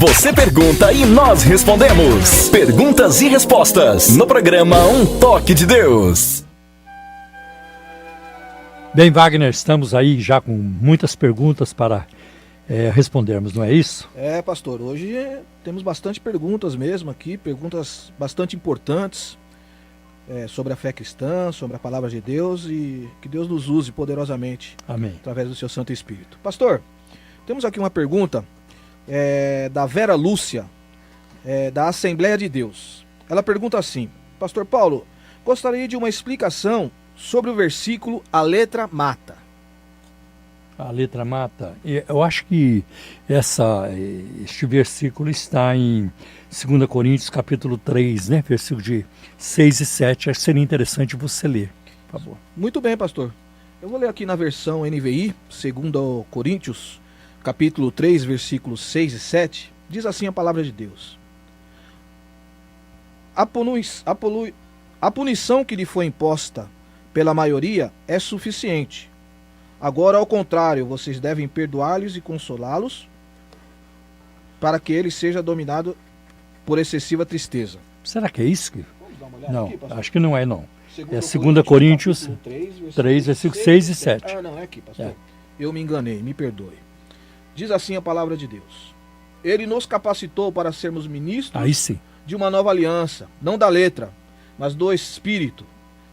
Você pergunta e nós respondemos. Perguntas e respostas no programa Um Toque de Deus. Bem, Wagner, estamos aí já com muitas perguntas para respondermos, não é isso? É, pastor, hoje temos bastante perguntas mesmo aqui, perguntas bastante importantes sobre a fé cristã, sobre a palavra de Deus, e que Deus nos use poderosamente. Amém. Através do seu Santo Espírito. Pastor, temos aqui uma pergunta da Vera Lúcia, da Assembleia de Deus. Ela pergunta assim: Pastor Paulo, gostaria de uma explicação sobre o versículo "a letra mata". A letra mata. Eu acho que este versículo está em 2 Coríntios capítulo 3, né? Versículo de 6 e 7. Acho que seria interessante você ler, por favor. Muito bem, pastor. Eu vou ler aqui na versão NVI, 2 Coríntios capítulo 3, versículos 6 e 7. Diz assim a palavra de Deus: A punição que lhe foi imposta pela maioria é suficiente. Agora, ao contrário, vocês devem perdoá-los e consolá-los, para que ele seja dominado por excessiva tristeza. Será que é isso? Vamos dar uma olhada Não, aqui, pastor? acho que não é, não. É 2 Coríntios 3, versículos 6 e 7. Ah, não, é aqui, pastor. Eu me enganei, me perdoe. Diz assim a palavra de Deus: Ele nos capacitou para sermos ministros Aí sim. de uma nova aliança, não da letra, mas do Espírito.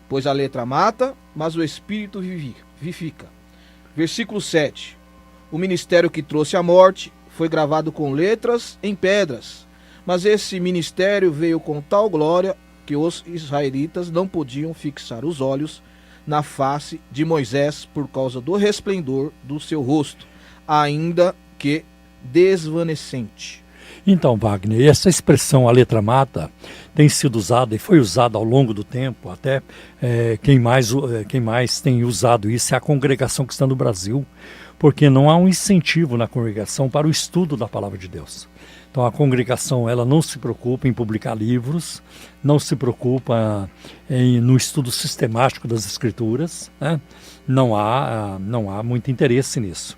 Pois a letra mata, mas o Espírito vivifica. Versículo 7. O ministério que trouxe a morte foi gravado com letras em pedras, mas esse ministério veio com tal glória que os israelitas não podiam fixar os olhos na face de Moisés por causa do resplendor do seu rosto, ainda que desvanecente. Então, Wagner, essa expressão "a letra mata" tem sido usada e foi usada ao longo do tempo. Até quem mais tem usado isso é a congregação que está no Brasil, porque não há um incentivo na congregação para o estudo da palavra de Deus. Então a congregação ela não se preocupa em publicar livros, não se preocupa no estudo sistemático das Escrituras, né? Não há muito interesse nisso.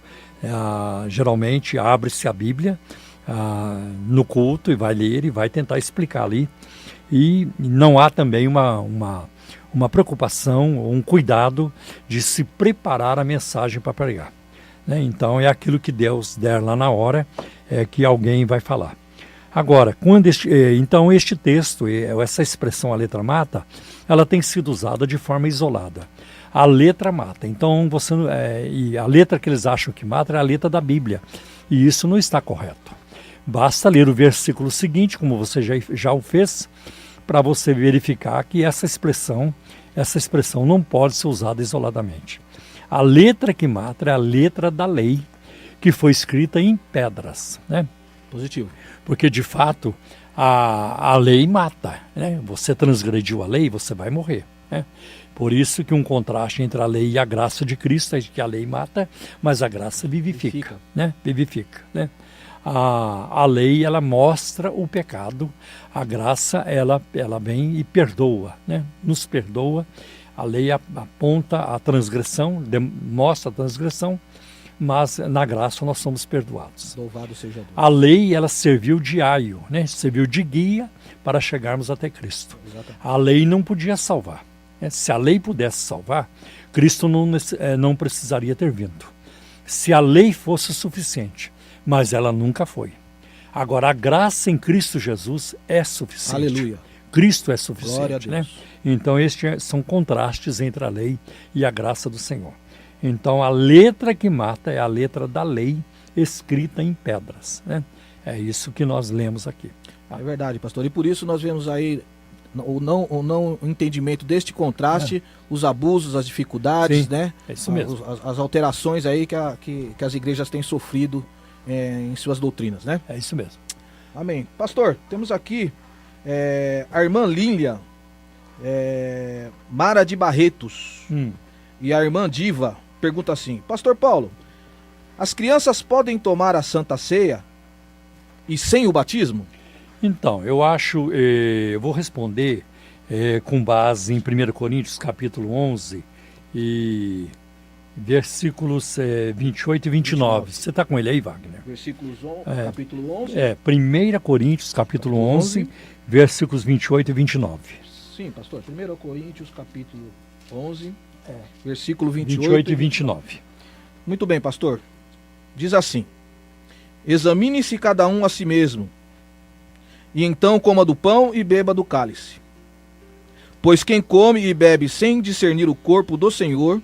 Geralmente abre-se a Bíblia no culto e vai ler e vai tentar explicar ali. E não há também uma preocupação ou um cuidado de se preparar a mensagem para pregar, né? Então é aquilo que Deus der lá na hora que alguém vai falar. Agora, então este texto, essa expressão "a letra mata", ela tem sido usada de forma isolada. A letra mata. Então e a letra que eles acham que mata é a letra da Bíblia. E isso não está correto. Basta ler o versículo seguinte, como você já o fez, para você verificar que essa expressão não pode ser usada isoladamente. A letra que mata é a letra da lei, que foi escrita em pedras, né? Positivo. Porque, de fato, a lei mata, né? Você transgrediu a lei, você vai morrer, né? Por isso que um contraste entre a lei e a graça de Cristo é que a lei mata, mas a graça vivifica, né? Vivifica, né? A lei, ela mostra o pecado, a graça, ela vem e perdoa, né? Nos perdoa. A lei aponta a transgressão, mostra a transgressão, mas na graça nós somos perdoados. Louvado seja Deus. A lei, ela serviu de aio, né? Serviu de guia para chegarmos até Cristo. Exatamente. A lei não podia salvar, né? Se a lei pudesse salvar, Cristo não precisaria ter vindo. Se a lei fosse suficiente, mas ela nunca foi. Agora, a graça em Cristo Jesus é suficiente. Aleluia. Cristo é suficiente. Glória a Deus. Né? Então, estes são contrastes entre a lei e a graça do Senhor. Então, a letra que mata é a letra da lei escrita em pedras, né? É isso que nós lemos aqui. É verdade, pastor. E por isso nós vemos aí o não entendimento deste contraste, os abusos, as dificuldades, Sim, né? é isso mesmo. As alterações aí que as igrejas têm sofrido em suas doutrinas, né? É isso mesmo. Amém. Pastor, temos aqui a irmã Lília Mara de Barretos e a irmã Diva pergunta assim: Pastor Paulo, as crianças podem tomar a Santa Ceia e sem o batismo? Então, eu vou responder com base em 1 Coríntios capítulo 11 e versículos 28 e 29. Você está com ele aí, Wagner? Versículos capítulo 11. 1 Coríntios, capítulo 11, versículos 28 e 29. Sim, pastor. 1 Coríntios, capítulo 11, versículo 28 e 29. Muito bem, pastor. Diz assim: examine-se cada um a si mesmo, e então coma do pão e beba do cálice. Pois quem come e bebe sem discernir o corpo do Senhor,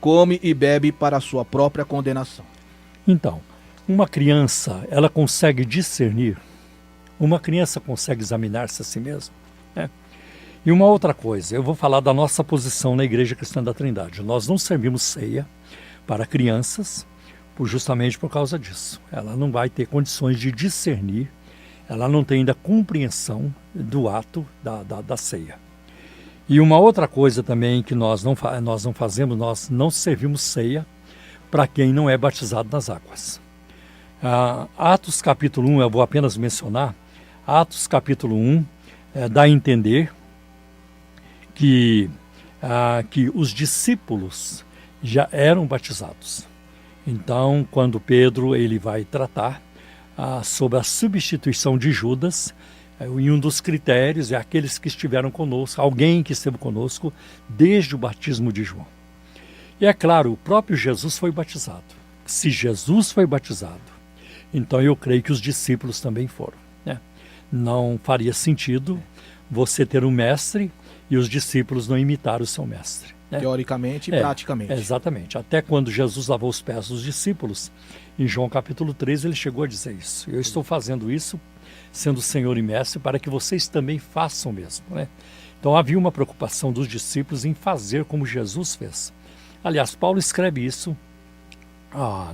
come e bebe para a sua própria condenação. Então, uma criança, ela consegue discernir? Uma criança consegue examinar-se a si mesma? E uma outra coisa, eu vou falar da nossa posição na Igreja Cristã da Trindade. Nós não servimos ceia para crianças justamente por causa disso. Ela não vai ter condições de discernir, ela não tem ainda compreensão do ato da ceia. E uma outra coisa também que nós não fazemos, nós não servimos ceia para quem não é batizado nas águas. Atos capítulo 1, eu vou apenas mencionar, Atos capítulo 1 dá a entender que os discípulos já eram batizados. Então, quando Pedro ele vai tratar sobre a substituição de Judas, e um dos critérios é aqueles que estiveram conosco, alguém que esteve conosco desde o batismo de João. E é claro, o próprio Jesus foi batizado. Se Jesus foi batizado, então eu creio que os discípulos também foram. Não faria sentido você ter um mestre e os discípulos não imitaram o seu mestre. Teoricamente e praticamente. Exatamente. Até quando Jesus lavou os pés dos discípulos, em João capítulo 13, ele chegou a dizer isso. Eu estou fazendo isso, sendo Senhor e Mestre, para que vocês também façam mesmo. Então havia uma preocupação dos discípulos em fazer como Jesus fez. Aliás, Paulo escreve isso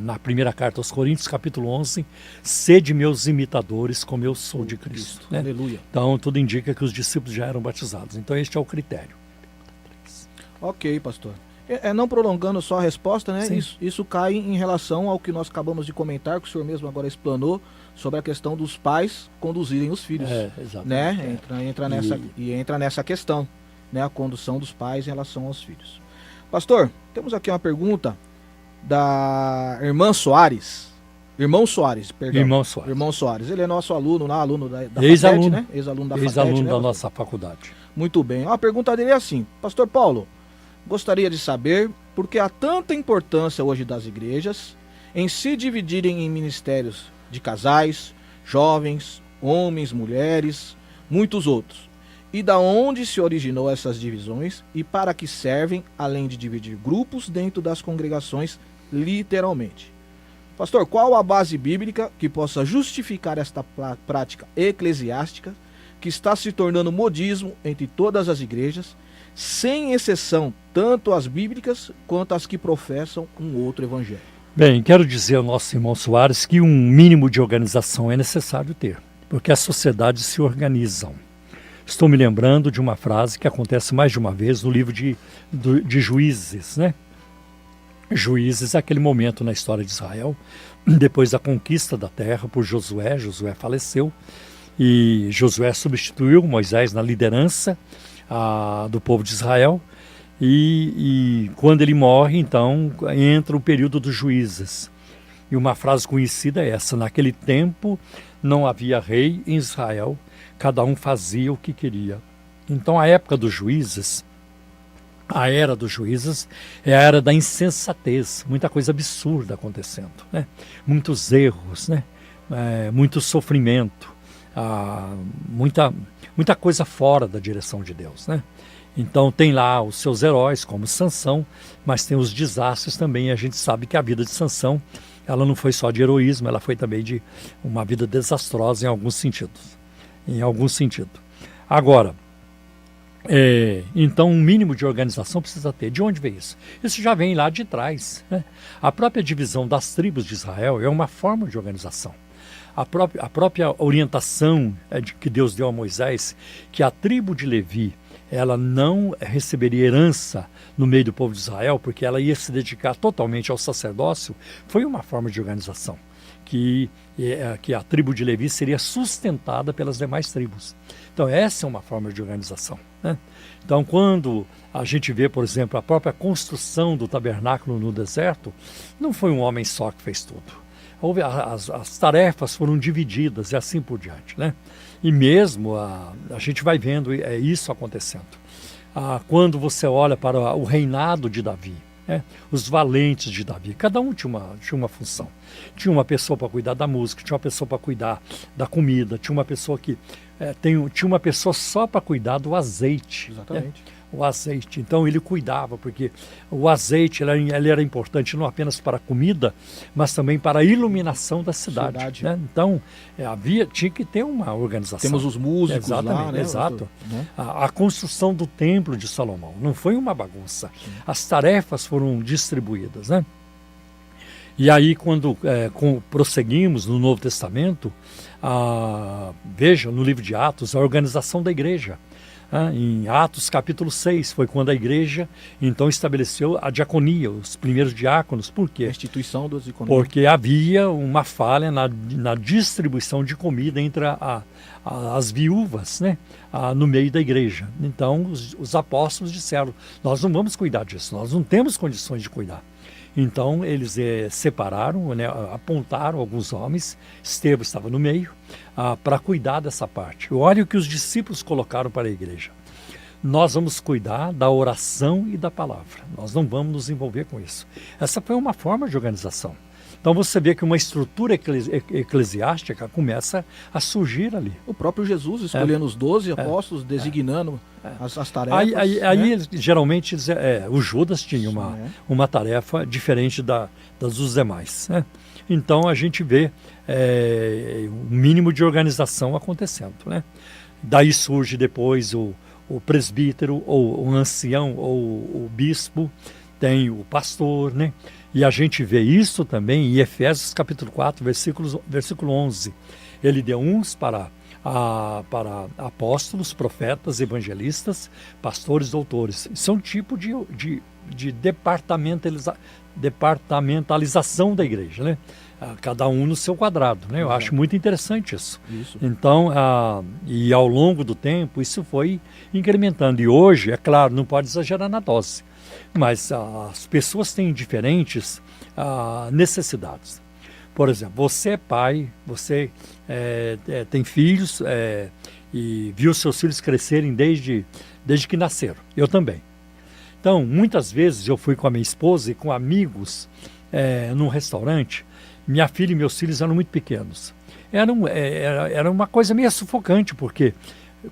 na primeira carta aos Coríntios, capítulo 11, sede meus imitadores como eu sou de Cristo. Aleluia. Então tudo indica que os discípulos já eram batizados. Então este é o critério. Ok, pastor. Não prolongando só a resposta, né? Isso cai em relação ao que nós acabamos de comentar, que o senhor mesmo agora explanou, sobre a questão dos pais conduzirem os filhos. Exatamente. Entra nessa questão, né? A condução dos pais em relação aos filhos. Pastor, temos aqui uma pergunta da Irmão Soares, perdão. Irmão Soares. Ele é nosso aluno, aluno da FATET, né? Ex-aluno da FATET. Ex-aluno da nossa faculdade. Muito bem. A pergunta dele é assim: Pastor Paulo, gostaria de saber por que há tanta importância hoje das igrejas em se dividirem em ministérios de casais, jovens, homens, mulheres, muitos outros. E da onde se originou essas divisões e para que servem, além de dividir grupos dentro das congregações, literalmente. Pastor, qual a base bíblica que possa justificar esta prática eclesiástica que está se tornando modismo entre todas as igrejas, sem exceção tanto as bíblicas quanto as que professam um outro evangelho? Bem, quero dizer ao nosso irmão Soares que um mínimo de organização é necessário ter, porque as sociedades se organizam. Estou me lembrando de uma frase que acontece mais de uma vez no livro de Juízes, né? Juízes é aquele momento na história de Israel, depois da conquista da terra por Josué. Josué faleceu e Josué substituiu Moisés na liderança do povo de Israel. E quando ele morre, então, entra o período dos juízes. E uma frase conhecida é essa: naquele tempo não havia rei em Israel, cada um fazia o que queria. Então a época dos juízes, a era dos juízes, é a era da insensatez, muita coisa absurda acontecendo, né? Muitos erros, né? Muito sofrimento, muita coisa fora da direção de Deus, né? Então tem lá os seus heróis, como Sansão, mas tem os desastres também. E a gente sabe que a vida de Sansão, ela não foi só de heroísmo, ela foi também de uma vida desastrosa em alguns sentidos. Agora, então um mínimo de organização precisa ter. De onde vem isso? Isso já vem lá de trás, né? A própria divisão das tribos de Israel é uma forma de organização. A própria orientação que Deus deu a Moisés, que a tribo de Levi, ela não receberia herança no meio do povo de Israel, porque ela ia se dedicar totalmente ao sacerdócio, foi uma forma de organização que a tribo de Levi seria sustentada pelas demais tribos. Então essa é uma forma de organização, né? Então quando a gente vê, por exemplo, a própria construção do tabernáculo no deserto, não foi um homem só que fez tudo. As tarefas foram divididas e assim por diante, né? E mesmo a gente vai vendo isso acontecendo. Quando você olha para o reinado de Davi, os valentes de Davi, cada um tinha uma função. Tinha uma pessoa para cuidar da música, tinha uma pessoa para cuidar da comida, tinha uma pessoa tinha uma pessoa só para cuidar do azeite. Exatamente. O azeite. Então ele cuidava, porque o azeite ele era importante não apenas para a comida, mas também para a iluminação da cidade. Né? Então tinha que ter uma organização. Temos os músicos lá, né? Exato. A construção do templo de Salomão não foi uma bagunça. Sim. As tarefas foram distribuídas, né? E aí quando prosseguimos no Novo Testamento, veja no livro de Atos a organização da igreja. Em Atos capítulo 6 foi quando a igreja então estabeleceu a diaconia, os primeiros diáconos. Por quê? A instituição dos diáconos. Porque havia uma falha na distribuição de comida entre as viúvas, né? No meio da igreja. Então os apóstolos disseram, nós não vamos cuidar disso, nós não temos condições de cuidar. Então eles separaram, né, apontaram alguns homens, Estevão estava no meio, para cuidar dessa parte. Olha o que os discípulos colocaram para a igreja. Nós vamos cuidar da oração e da palavra, nós não vamos nos envolver com isso. Essa foi uma forma de organização. Então você vê que uma estrutura eclesiástica começa a surgir ali. O próprio Jesus escolhendo os 12 apóstolos, designando as tarefas. Aí geralmente o Judas tinha uma tarefa diferente dos demais, né? Então a gente vê um mínimo de organização acontecendo, né? Daí surge depois o presbítero, ou o ancião, ou o bispo, tem o pastor, né? E a gente vê isso também em Efésios capítulo 4, versículo 11. Ele deu uns para apóstolos, profetas, evangelistas, pastores, doutores. Isso é um tipo de departamentalização da igreja, né? Cada um no seu quadrado, né? Eu acho muito interessante isso. Então, e ao longo do tempo, isso foi incrementando. E hoje, é claro, não pode exagerar na dose, mas as pessoas têm diferentes necessidades. Por exemplo, você é pai, você tem filhos e viu seus filhos crescerem desde que nasceram. Eu também. Então, muitas vezes eu fui com a minha esposa e com amigos num restaurante. Minha filha e meus filhos eram muito pequenos. Era uma coisa meio sufocante, porque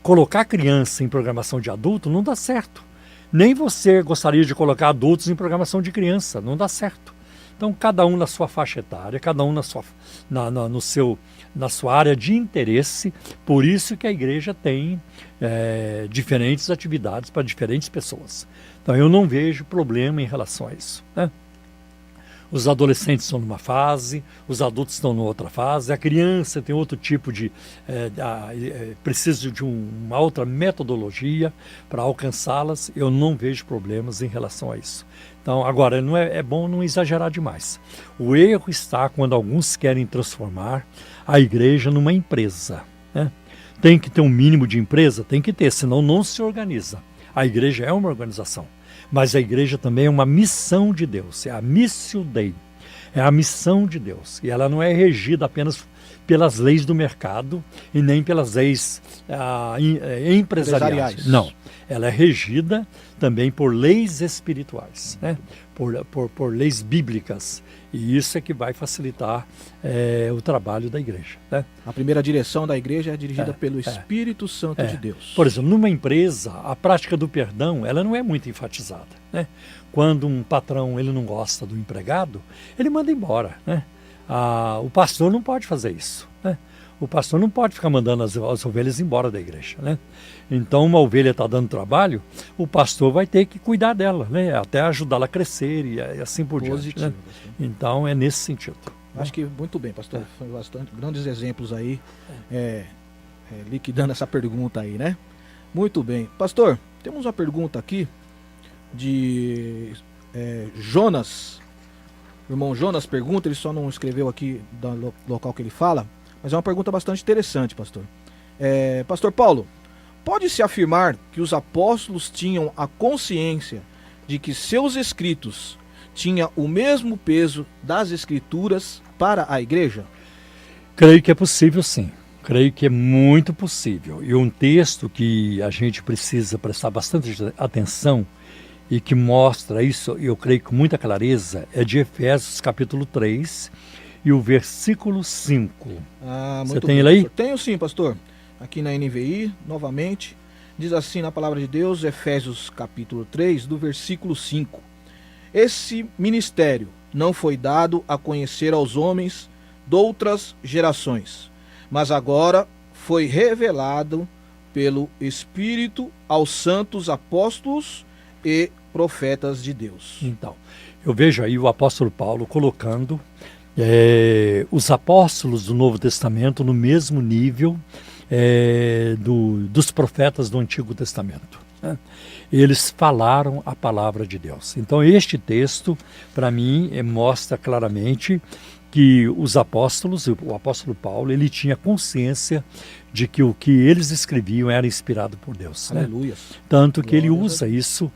colocar criança em programação de adulto não dá certo. Nem você gostaria de colocar adultos em programação de criança, não dá certo. Então, cada um na sua faixa etária, cada um na sua área de interesse. Por isso que a igreja tem diferentes atividades para diferentes pessoas. Então, eu não vejo problema em relação a isso, né? Os adolescentes estão numa fase, os adultos estão numa outra fase, a criança tem outro tipo precisa de uma outra metodologia para alcançá-las. Eu não vejo problemas em relação a isso. Então, agora, não é bom não exagerar demais. O erro está quando alguns querem transformar a igreja numa empresa, né? Tem que ter um mínimo de empresa? Tem que ter, senão não se organiza. A igreja é uma organização. Mas a igreja também é uma missão de Deus, é a Missio Dei, é a missão de Deus. E ela não é regida apenas pelas leis do mercado e nem pelas leis empresariais. Não, ela é regida também por leis espirituais, né? por leis bíblicas. E isso é que vai facilitar o trabalho da igreja, né? A primeira direção da igreja é dirigida pelo Espírito Santo de Deus. Por exemplo, numa empresa, a prática do perdão ela não é muito enfatizada, né? Quando um patrão ele não gosta do empregado, ele manda embora, né? O pastor não pode fazer isso, né? O pastor não pode ficar mandando as ovelhas embora da igreja, né? Então, uma ovelha está dando trabalho, o pastor vai ter que cuidar dela, né? Até ajudá-la a crescer e assim por diante, né? Então, é nesse sentido. Acho que muito bem, pastor. Foi bastante grandes exemplos aí, liquidando essa pergunta aí, né? Muito bem. Pastor, temos uma pergunta aqui de Jonas O irmão Jonas pergunta, ele só não escreveu aqui do local que ele fala, mas é uma pergunta bastante interessante, pastor. Pastor Paulo, pode-se afirmar que os apóstolos tinham a consciência de que seus escritos tinham o mesmo peso das escrituras para a igreja? Creio que é possível, sim. Creio que é muito possível. E um texto que a gente precisa prestar bastante atenção e que mostra isso, eu creio com muita clareza, é de Efésios capítulo 3 e o versículo 5. Você tem ele aí? Pastor. Tenho sim, pastor. Aqui na NVI, novamente, diz assim na palavra de Deus, Efésios capítulo 3, do versículo 5. Esse ministério não foi dado a conhecer aos homens de outras gerações, mas agora foi revelado pelo Espírito aos santos apóstolos e profetas de Deus. Então, eu vejo aí o apóstolo Paulo colocando os apóstolos do Novo Testamento no mesmo nível dos profetas do Antigo Testamento, né? Eles falaram a palavra de Deus. Então este texto, para mim, mostra claramente que os apóstolos, o apóstolo Paulo, ele tinha consciência de que o que eles escreviam era inspirado por Deus. Aleluia. Né? Tanto que ele usa isso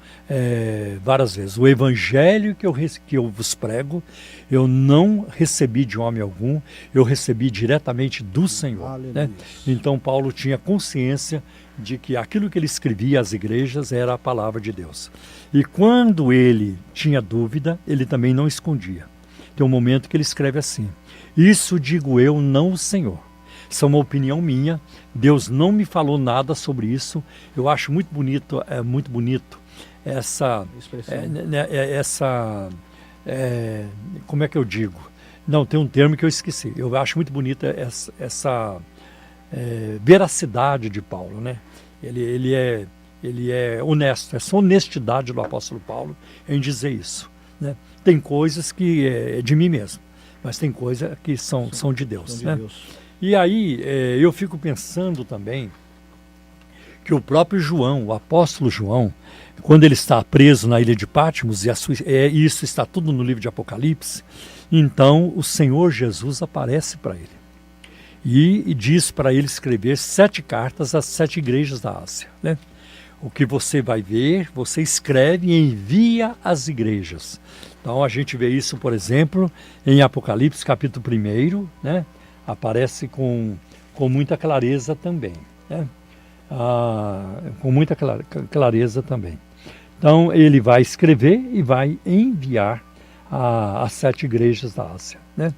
várias vezes. O evangelho que eu vos prego, eu não recebi de homem algum, eu recebi diretamente do Senhor. Né? Então Paulo tinha consciência de que aquilo que ele escrevia às igrejas era a palavra de Deus. E quando ele tinha dúvida, ele também não escondia. Tem um momento que ele escreve assim: isso digo eu, não o Senhor. Isso é uma opinião minha, Deus não me falou nada sobre isso. Eu acho muito bonito essa como é que eu digo? Não, tem um termo que eu esqueci. Eu acho muito bonita essa veracidade de Paulo, né? Ele é honesto, essa honestidade do apóstolo Paulo em dizer isso, né? Tem coisas que é de mim mesmo, mas tem coisas que são de Deus. São de Deus. E aí eu fico pensando também que o próprio João, o apóstolo João, quando ele está preso na ilha de Patmos, e isso está tudo no livro de Apocalipse, então o Senhor Jesus aparece para ele e diz para ele escrever 7 cartas às 7 igrejas da Ásia, né? O que você vai ver, você escreve e envia às igrejas. Então a gente vê isso, por exemplo, em Apocalipse capítulo 1, né? Aparece com muita clareza também, né? Com muita clareza também. Então ele vai escrever e vai enviar às 7 igrejas da Ásia, né?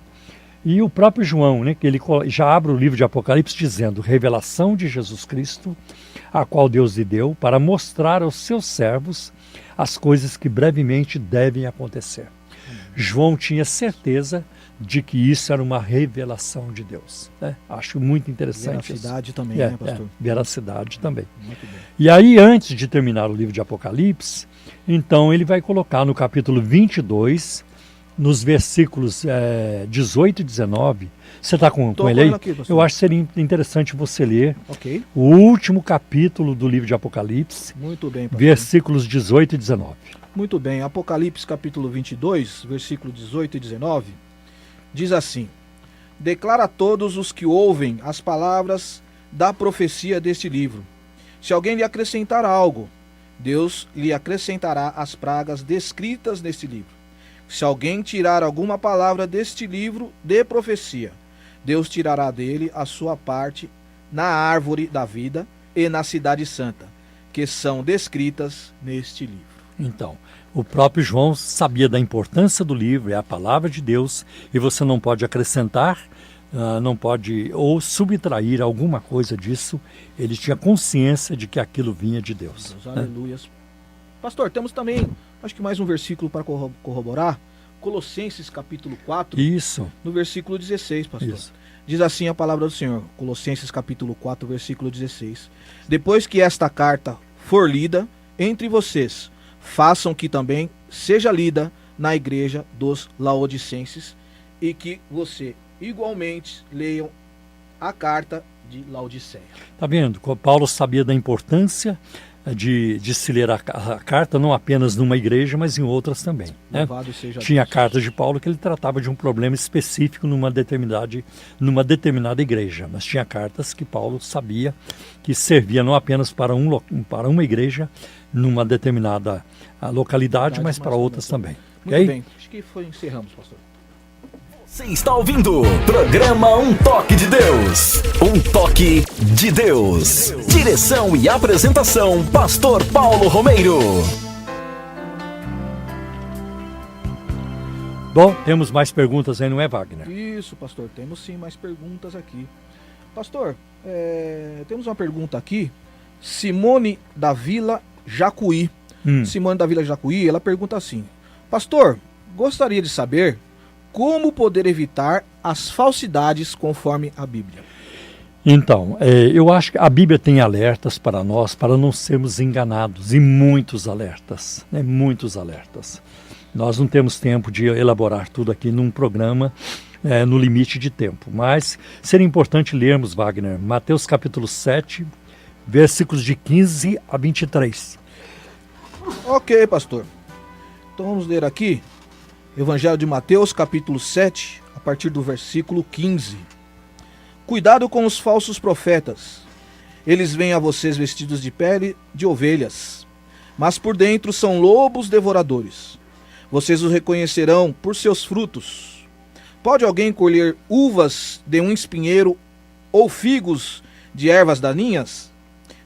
E o próprio João, né, que ele já abre o livro de Apocalipse dizendo: revelação de Jesus Cristo, a qual Deus lhe deu para mostrar aos seus servos as coisas que brevemente devem acontecer. João tinha certeza de que isso era uma revelação de Deus, né? Acho muito interessante. Veracidade isso. Também, né, pastor? Veracidade também. Muito bem. E aí, antes de terminar o livro de Apocalipse, então ele vai colocar no capítulo 22, nos versículos 18 e 19, você está com ele aí? Aqui, eu acho que seria interessante você ler okay. O último capítulo do livro de Apocalipse, muito bem, pastor. Versículos 18 e 19. Muito bem, Apocalipse capítulo 22, versículo 18 e 19, diz assim: declara a todos os que ouvem as palavras da profecia deste livro. Se alguém lhe acrescentar algo, Deus lhe acrescentará as pragas descritas neste livro. Se alguém tirar alguma palavra deste livro de profecia, Deus tirará dele a sua parte na árvore da vida e na cidade santa, que são descritas neste livro. Então, o próprio João sabia da importância do livro, é a palavra de Deus, e você não pode acrescentar, não pode ou subtrair alguma coisa disso. Ele tinha consciência de que aquilo vinha de Deus. Aleluias. Pastor, temos também, acho que mais um versículo para corroborar. Colossenses capítulo 4, isso. No versículo 16, pastor. Isso. Diz assim a palavra do Senhor, Colossenses capítulo 4, versículo 16. Depois que esta carta for lida entre vocês, façam que também seja lida na igreja dos Laodicenses e que você igualmente leiam a carta de Laodiceia. Tá vendo? Paulo sabia da importância de se ler a carta, não apenas numa igreja, mas em outras também. Né? Louvado seja Tinha Deus. cartas de Paulo que ele tratava de um problema específico numa determinada igreja, mas tinha cartas que Paulo sabia que servia não apenas para uma igreja, numa determinada localidade, mas para outras também. Muito Ok? bem, acho que encerramos, pastor. Você está ouvindo o programa Um Toque de Deus. Um Toque de Deus. Direção e apresentação, Pastor Paulo Romeiro. Bom, temos mais perguntas aí, não é, Wagner? Isso, pastor, temos sim mais perguntas aqui. Pastor, temos uma pergunta aqui. Simone da Vila Jacuí. Simone da Vila Jacuí, ela pergunta assim: pastor, gostaria de saber como poder evitar as falsidades conforme a Bíblia. Então, eu acho que a Bíblia tem alertas para nós, para não sermos enganados, e muitos alertas, né? Muitos alertas. Nós não temos tempo de elaborar tudo aqui num programa no limite de tempo, mas seria importante lermos, Wagner, Mateus capítulo 7, versículos de 15 a 23. Ok, pastor. Então vamos ler aqui Evangelho de Mateus, capítulo 7, a partir do versículo 15. Cuidado com os falsos profetas. Eles vêm a vocês vestidos de pele de ovelhas, mas por dentro são lobos devoradores. Vocês os reconhecerão por seus frutos. Pode alguém colher uvas de um espinheiro ou figos de ervas daninhas?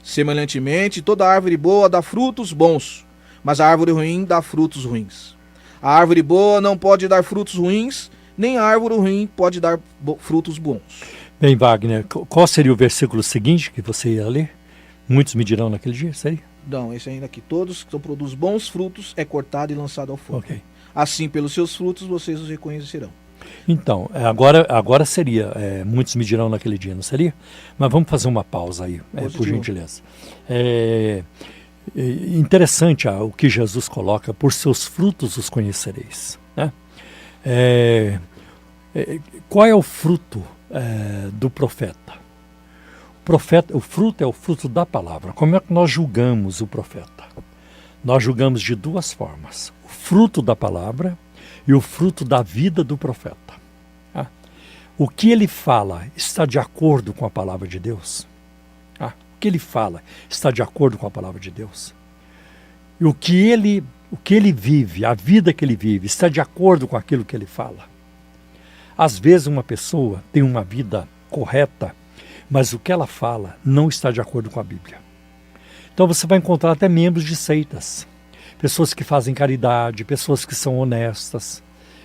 Semelhantemente, toda árvore boa dá frutos bons, mas a árvore ruim dá frutos ruins. A árvore boa não pode dar frutos ruins, nem a árvore ruim pode dar frutos bons. Bem, Wagner, qual seria o versículo seguinte que você ia ler? Muitos me dirão naquele dia, seria? Não, esse ainda aqui. Todos que produzem bons frutos é cortado e lançado ao fogo. Ok. Assim, pelos seus frutos, vocês os reconhecerão. Então, agora seria, muitos me dirão naquele dia, não seria? Mas vamos fazer uma pausa aí, por gentileza. Interessante o que Jesus coloca: por seus frutos os conhecereis. Né? Qual é o fruto do profeta? O fruto é o fruto da palavra. Como é que nós julgamos o profeta? Nós julgamos de duas formas: o fruto da palavra e o fruto da vida do profeta. O que ele fala está de acordo com a palavra de Deus? O que ele fala está de acordo com a palavra de Deus? E o que ele vive, a vida que ele vive, está de acordo com aquilo que ele fala? Às vezes uma pessoa tem uma vida correta, mas o que ela fala não está de acordo com a Bíblia. Então você vai encontrar até membros de seitas, pessoas que fazem caridade, pessoas que são honestas,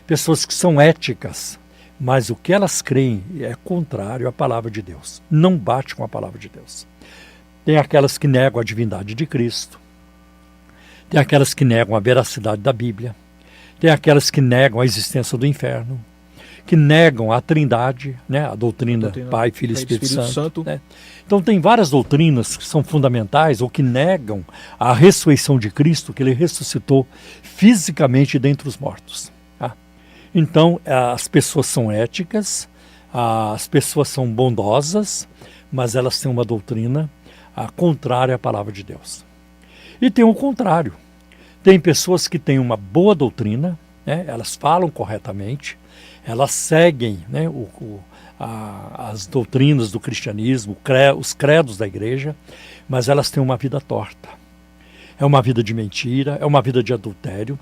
pessoas que são éticas, mas o que elas creem é contrário à palavra de Deus, não bate com a palavra de Deus. Tem aquelas que negam a divindade de Cristo, tem aquelas que negam a veracidade da Bíblia, tem aquelas que negam a existência do inferno, que negam a Trindade, né? A doutrina Pai, Filho e Espírito Santo. Né? Então tem várias doutrinas que são fundamentais ou que negam a ressurreição de Cristo, que ele ressuscitou fisicamente dentre os mortos. Tá? Então as pessoas são éticas, as pessoas são bondosas, mas elas têm uma doutrina contrária à palavra de Deus. E tem o contrário. Tem pessoas que têm uma boa doutrina, né? Elas falam corretamente, elas seguem, né, as doutrinas do cristianismo, os credos da igreja, mas elas têm uma vida torta. É uma vida de mentira, é uma vida de adultério,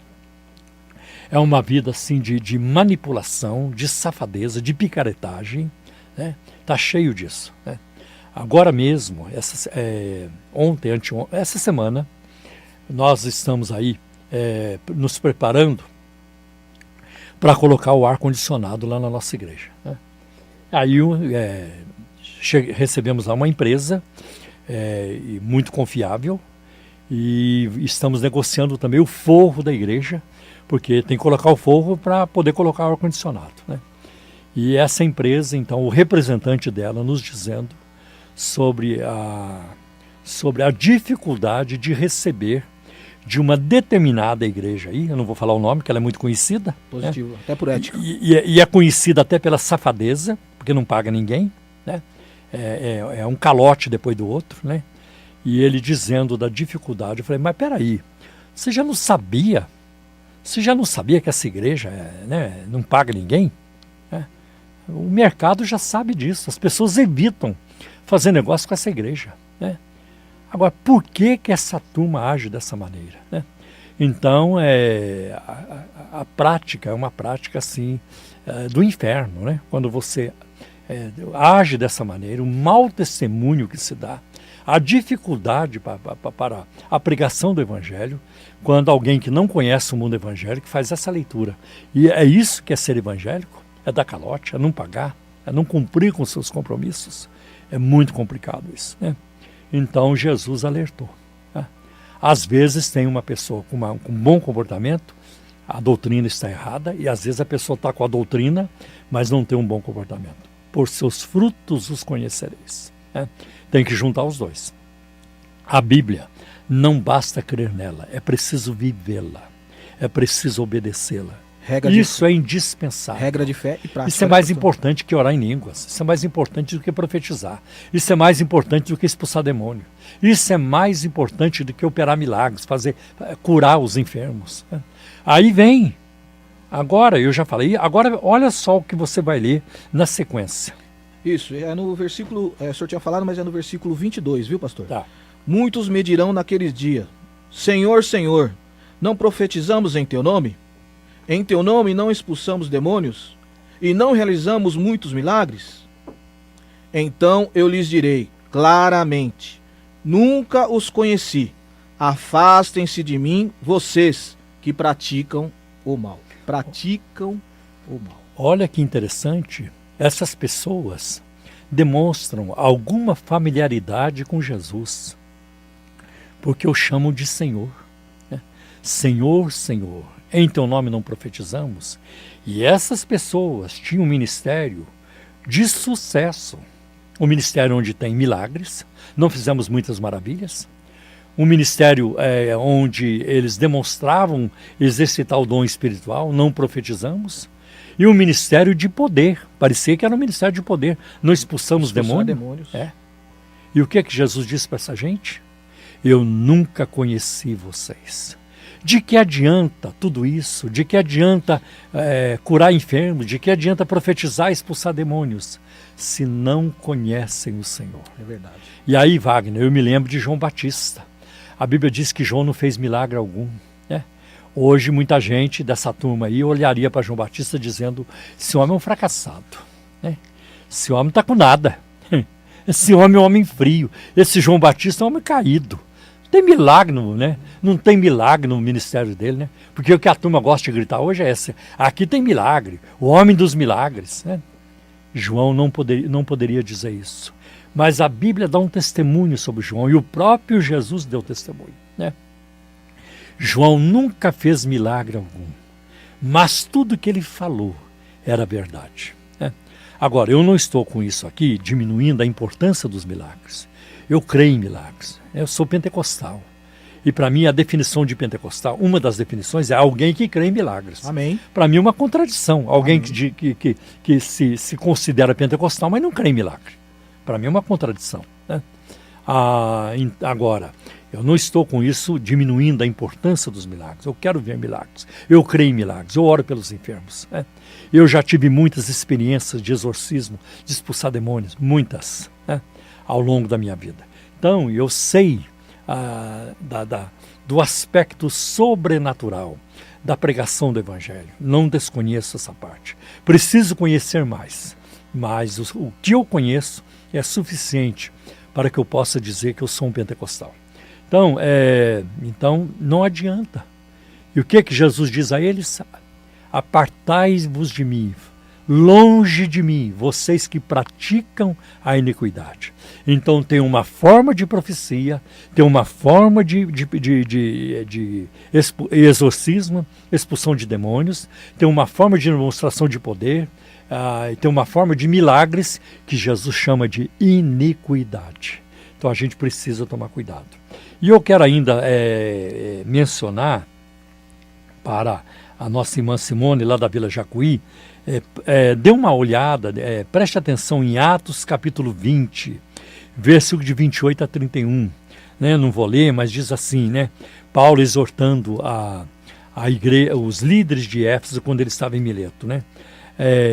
é uma vida assim de manipulação, de safadeza, de picaretagem. Né? Tá cheio disso. Né? Agora mesmo, essa semana, nós estamos aí nos preparando para colocar o ar-condicionado lá na nossa igreja. Né? Aí recebemos lá uma empresa muito confiável e estamos negociando também o forro da igreja, porque tem que colocar o forro para poder colocar o ar-condicionado. Né? E essa empresa, então, o representante dela nos dizendo sobre a dificuldade de receber de uma determinada igreja aí, eu não vou falar o nome, que ela é muito conhecida. Positivo, né? até por ética. E é conhecida até pela safadeza, porque não paga ninguém, né? É um calote depois do outro, né? E ele dizendo da dificuldade, eu falei, mas peraí, você já não sabia? Você já não sabia que essa igreja não paga ninguém? O mercado já sabe disso, as pessoas evitam fazer negócio com essa igreja. Agora, por que essa turma age dessa maneira? Então, a prática é uma prática assim, do inferno, quando você age dessa maneira, o mau testemunho que se dá, a dificuldade para a pregação do evangelho, quando alguém que não conhece o mundo evangélico faz essa leitura. E é isso que é ser evangélico? É dar calote, é não pagar, é não cumprir com seus compromissos. É muito complicado isso. Então Jesus alertou. Às vezes tem uma pessoa com um bom comportamento, a doutrina está errada, e às vezes a pessoa está com a doutrina, mas não tem um bom comportamento. Por seus frutos os conhecereis. Tem que juntar os dois. A Bíblia, não basta crer nela, é preciso vivê-la, é preciso obedecê-la. Isso é indispensável. Regra de fé e prática. Isso é mais importante que orar em línguas. Isso é mais importante do que profetizar. Isso é mais importante do que expulsar demônio. Isso é mais importante do que operar milagres, curar os enfermos. Aí vem. Agora, eu já falei, agora olha só o que você vai ler na sequência. Isso, é no versículo, o senhor tinha falado, mas é no versículo 22, viu, pastor? Tá. Muitos me dirão naqueles dias, Senhor, Senhor, não profetizamos em teu nome? Em teu nome não expulsamos demônios? E não realizamos muitos milagres? Então eu lhes direi claramente, nunca os conheci. Afastem-se de mim, vocês que praticam o mal. Praticam o mal. Olha que interessante, essas pessoas demonstram alguma familiaridade com Jesus, porque o chamam de Senhor. Senhor, Senhor, em teu nome não profetizamos? E essas pessoas tinham um ministério de sucesso. Um ministério onde tem milagres, não fizemos muitas maravilhas. Um ministério onde eles demonstravam exercitar o dom espiritual, não profetizamos. E um ministério de poder, parecia que era um ministério de poder. Não expulsamos demônios. E o que Jesus disse para essa gente? Eu nunca conheci vocês. De que adianta tudo isso? De que adianta curar enfermos? De que adianta profetizar e expulsar demônios? Se não conhecem o Senhor. É verdade. E aí, Wagner, eu me lembro de João Batista. A Bíblia diz que João não fez milagre algum. Hoje, muita gente dessa turma aí olharia para João Batista dizendo, esse homem é um fracassado. Esse homem está com nada. Esse homem é um homem frio. Esse João Batista é um homem caído. Tem milagre, não tem milagre no ministério dele, Porque o que a turma gosta de gritar hoje é esse. Aqui tem milagre, o homem dos milagres. João não poderia dizer isso. Mas a Bíblia dá um testemunho sobre João, e o próprio Jesus deu testemunho. João nunca fez milagre algum, mas tudo que ele falou era verdade. Agora, eu não estou com isso aqui diminuindo a importância dos milagres. Eu creio em milagres. Eu sou pentecostal. E para mim a definição de pentecostal, uma das definições é alguém que crê em milagres. Amém. Para mim é uma contradição. Alguém que se considera pentecostal, mas não crê em milagre. Para mim é uma contradição. Agora, eu não estou com isso diminuindo a importância dos milagres. Eu quero ver milagres. Eu creio em milagres. Eu oro pelos enfermos. Eu já tive muitas experiências de exorcismo, de expulsar demônios. Muitas. Ao longo da minha vida. Então, eu sei do aspecto sobrenatural da pregação do Evangelho. Não desconheço essa parte. Preciso conhecer mais. Mas o que eu conheço é suficiente para que eu possa dizer que eu sou um pentecostal. Então não adianta. E o que Jesus diz a eles? Apartai-vos de mim, longe de mim, vocês que praticam a iniquidade. Então tem uma forma de profecia, tem uma forma de exorcismo, expulsão de demônios, tem uma forma de demonstração de poder, tem uma forma de milagres que Jesus chama de iniquidade. Então a gente precisa tomar cuidado. E eu quero ainda mencionar para a nossa irmã Simone, lá da Vila Jacuí, dê uma olhada, preste atenção em Atos capítulo 20, versículo de 28 a 31. né? Não vou ler, mas diz assim, né? Paulo exortando a igreja, os líderes de Éfeso quando ele estava em Mileto, né?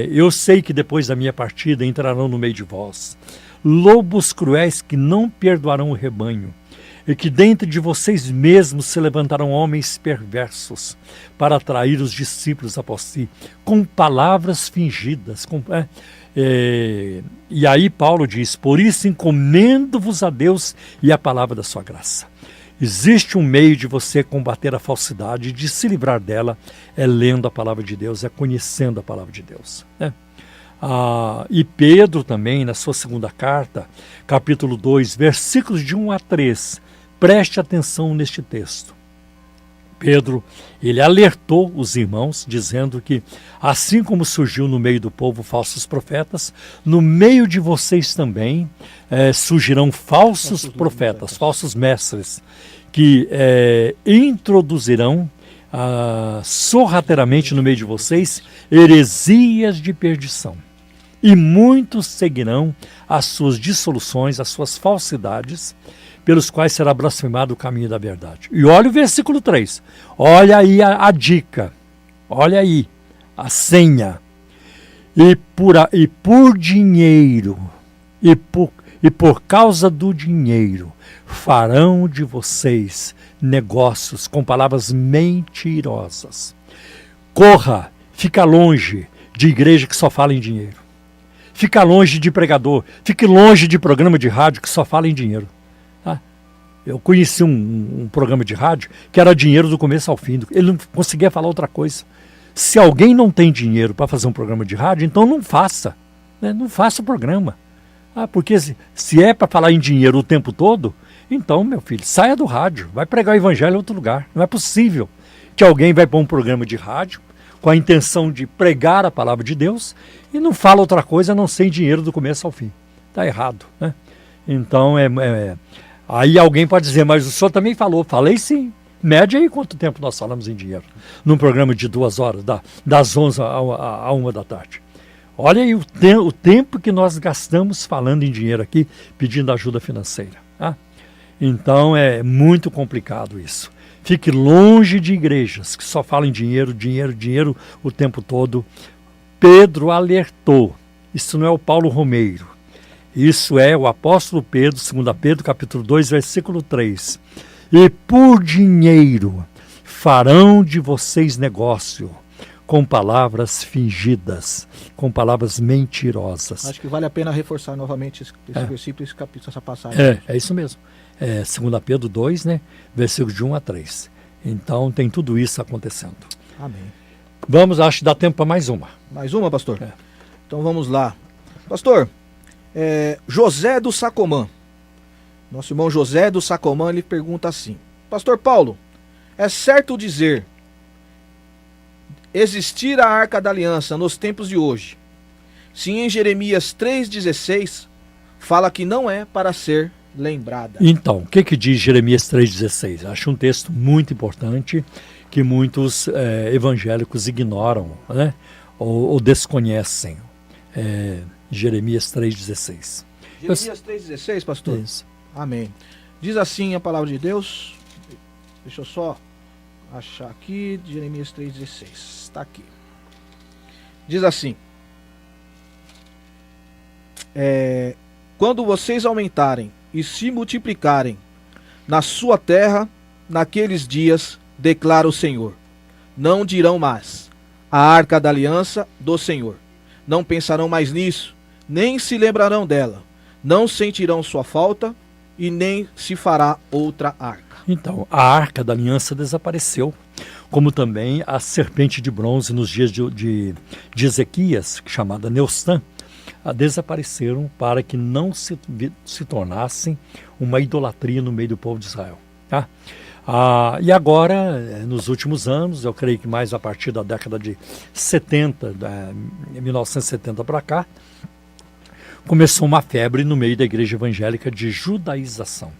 Eu sei que depois da minha partida entrarão no meio de vós lobos cruéis que não perdoarão o rebanho, e que dentro de vocês mesmos se levantarão homens perversos para atrair os discípulos após si, com palavras fingidas. E aí Paulo diz, por isso encomendo-vos a Deus e a palavra da sua graça. Existe um meio de você combater a falsidade, de se livrar dela, é lendo a palavra de Deus, é conhecendo a palavra de Deus, né? E Pedro também, na sua segunda carta, capítulo 2, versículos de 1 a 3, preste atenção neste texto. Pedro, ele alertou os irmãos, dizendo que assim como surgiu no meio do povo falsos profetas, no meio de vocês também surgirão falsos profetas, falsos mestres, que introduzirão sorrateiramente no meio de vocês heresias de perdição. E muitos seguirão as suas dissoluções, as suas falsidades, pelos quais será blasfemado o caminho da verdade. E olha o versículo 3. Olha aí a dica. Olha aí a senha. E por dinheiro, e por causa do dinheiro, farão de vocês negócios com palavras mentirosas. Corra, fica longe de igreja que só fala em dinheiro. Fica longe de pregador, fique longe de programa de rádio que só fala em dinheiro. Tá? Eu conheci um programa de rádio que era dinheiro do começo ao fim, ele não conseguia falar outra coisa. Se alguém não tem dinheiro para fazer um programa de rádio, então não faça, né? Não faça o programa. Porque se é para falar em dinheiro o tempo todo, então, meu filho, saia do rádio, vai pregar o evangelho em outro lugar. Não é possível que alguém vai para um programa de rádio com a intenção de pregar a palavra de Deus e não fala outra coisa a não ser dinheiro do começo ao fim. Está errado, né? Então, aí alguém pode dizer, mas o senhor também falou. Falei sim. Mede aí quanto tempo nós falamos em dinheiro. Num programa de 2 horas, das 11 a 1 da tarde. Olha aí o tempo que nós gastamos falando em dinheiro aqui, pedindo ajuda financeira. Tá? Então, é muito complicado isso. Fique longe de igrejas que só falam em dinheiro, dinheiro, dinheiro o tempo todo. Pedro alertou. Isso não é o Paulo Romeiro. Isso é o apóstolo Pedro, 2 Pedro, capítulo 2, versículo 3. E por dinheiro farão de vocês negócio com palavras fingidas, com palavras mentirosas. Acho que vale a pena reforçar novamente esse versículo, esse capítulo, essa passagem. É isso mesmo. 2 Pedro 2, né? Versículo de 1 a 3. Então tem tudo isso acontecendo. Amém. Vamos, acho que dá tempo para mais uma. Mais uma, pastor? Então vamos lá. Pastor, José do Sacomã. Nosso irmão José do Sacomã, ele pergunta assim: Pastor Paulo, é certo dizer existir a Arca da Aliança nos tempos de hoje, se em Jeremias 3,16 fala que não é para ser lembrada? Então, o que diz Jeremias 3,16? Acho um texto muito importante que muitos evangélicos ignoram, né? ou desconhecem. Jeremias 3,16. Jeremias 3,16, pastor? Isso. Amém. Diz assim a palavra de Deus. Deixa eu só achar aqui. Jeremias 3,16. Está aqui. Diz assim: quando vocês aumentarem e se multiplicarem na sua terra, naqueles dias, declara o Senhor, não dirão mais a arca da aliança do Senhor. Não pensarão mais nisso, nem se lembrarão dela. Não sentirão sua falta e nem se fará outra arca. Então, a arca da aliança desapareceu, como também a serpente de bronze nos dias de Ezequias, chamada Neustã, desapareceram para que não se tornassem uma idolatria no meio do povo de Israel. Tá? E agora, nos últimos anos, eu creio que mais a partir da década de 70, 1970 para cá, começou uma febre no meio da igreja evangélica de judaização.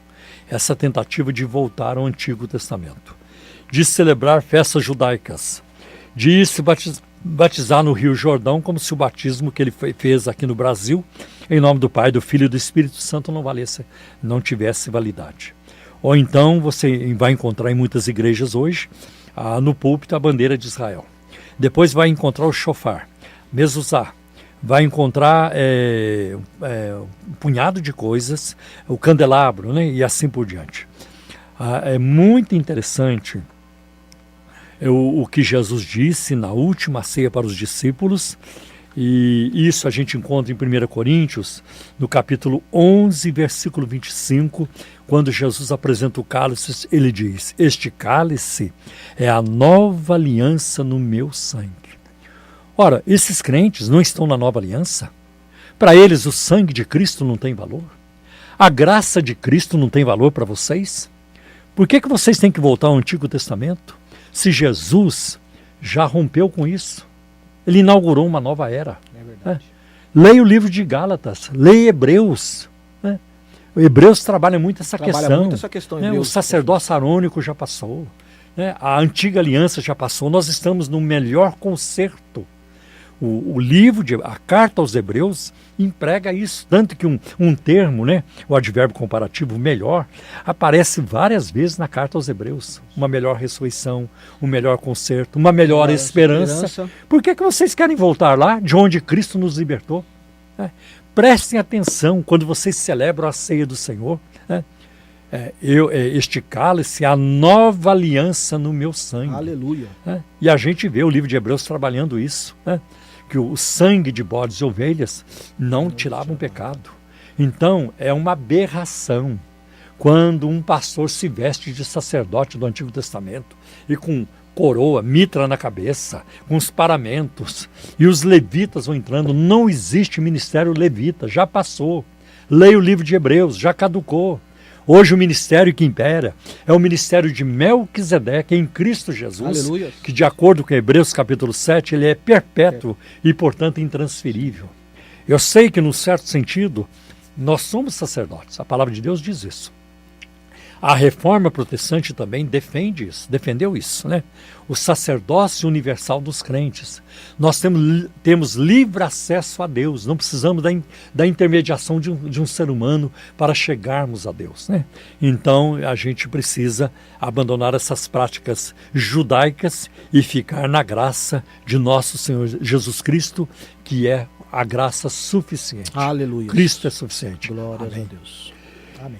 Essa tentativa de voltar ao Antigo Testamento, de celebrar festas judaicas, de se batizar no Rio Jordão como se o batismo que ele fez aqui no Brasil, em nome do Pai, do Filho e do Espírito Santo, não tivesse validade. Ou então você vai encontrar em muitas igrejas hoje, no púlpito, a bandeira de Israel. Depois vai encontrar o shofar, mezuzá. Vai encontrar um punhado de coisas, o candelabro, né? E assim por diante. É muito interessante o que Jesus disse na última ceia para os discípulos, e isso a gente encontra em 1 Coríntios, no capítulo 11, versículo 25, quando Jesus apresenta o cálice, ele diz: este cálice é a nova aliança no meu sangue. Ora, esses crentes não estão na nova aliança? Para eles o sangue de Cristo não tem valor? A graça de Cristo não tem valor para vocês? Por que vocês têm que voltar ao Antigo Testamento, se Jesus já rompeu com isso? Ele inaugurou uma nova era. É verdade. Leia o livro de Gálatas, leia Hebreus. O Hebreus trabalha muito essa questão. Muito essa questão O sacerdócio arônico já passou. A antiga aliança já passou. Nós estamos no melhor concerto. A carta aos Hebreus emprega isso, tanto que um termo, o advérbio comparativo melhor, aparece várias vezes na carta aos Hebreus. Uma melhor ressurreição, um melhor conserto, uma melhor esperança. Por que vocês querem voltar lá, de onde Cristo nos libertou? Prestem atenção quando vocês celebram a ceia do Senhor. Este cálice é a nova aliança no meu sangue. Aleluia. E a gente vê o livro de Hebreus trabalhando isso, que o sangue de bodes e ovelhas não tirava um pecado. Então, é uma aberração quando um pastor se veste de sacerdote do Antigo Testamento e com coroa, mitra na cabeça, com os paramentos, e os levitas vão entrando. Não existe ministério levita, já passou. Leia o livro de Hebreus, já caducou. Hoje o ministério que impera é o ministério de Melquisedeque em Cristo Jesus, Aleluia. Que de acordo com Hebreus capítulo 7, ele é perpétuo e, portanto, intransferível. Eu sei que, num certo sentido, nós somos sacerdotes, a palavra de Deus diz isso. A reforma protestante também defendeu isso, O sacerdócio universal dos crentes. Nós temos livre acesso a Deus, não precisamos da intermediação de um ser humano para chegarmos a Deus, Então a gente precisa abandonar essas práticas judaicas e ficar na graça de nosso Senhor Jesus Cristo, que é a graça suficiente. Aleluia. Cristo é suficiente. Glórias Amém. a Deus. Amém.